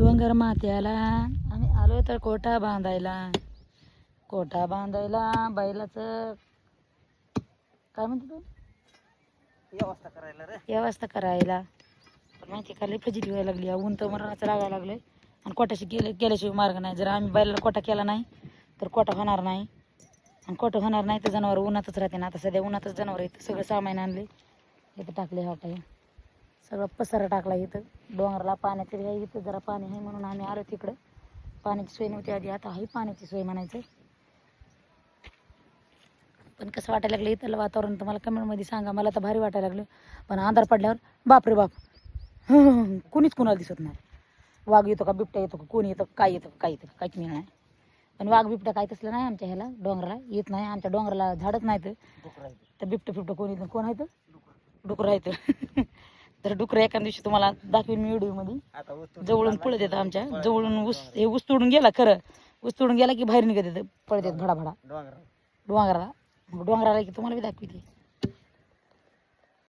डोंगर माथ्याला आम्ही आलो तर कोटा बांधायला बैलाचं काय म्हणतो तू व्यवस्था करायला पण माहिती का लई फजिती व्हायला लागली. ऊन तर मरणाचं लागायला लागलंय आणि कोटाशी गेल्याशिवाय मार्ग नाही. जर आम्ही बैलाला कोटा केला नाही तर कोटा होणार नाही आणि कोटा होणार नाही तर जनावर उन्हातच राहते ना. आता सध्या उन्हातच जनावर येतं. सगळं सामान आणले इथं टाकले. हा काय सगळं पसारा टाकला इथं डोंगराला. पाण्याचं आहे इथं जरा पाणी आहे म्हणून आम्ही आलो तिकडं. पाण्याची सोय नव्हती आधी, आता आहे पाण्याची सोय म्हणायचं. पण कसं वाटायला लागलं इथलं वातावरण तुम्हाला कमेंटमध्ये सांगा. मला तर भारी वाटायला लागलं पण अंधार पडल्यावर बापरे बाप कुणीच कुणाला दिसत नाही. वाघ येतो का बिबट्या येतो का कोणी येतं काय येतं काय येतं काहीच मिळणार नाही. पण वाघ बिबट्या काय तसलं नाही आमच्या ह्याला डोंगराला येत नाही. आमच्या डोंगराला झाडच नाहीत तर बिबट्या फिबट्या कोणी येतं कोण आहे डुकरं आहे तर डुकरं एका दिवशी तुम्हाला दाखवीन मी व्हिडिओमध्ये. जवळून पळत येतं आमच्या जवळून ऊस तोडून गेला खरं. ऊस तोडून गेला की बाहेर निघत येतं पळत येत भडाभडा डोंगराला. डोंगराला की तुम्हाला बी दाखविते.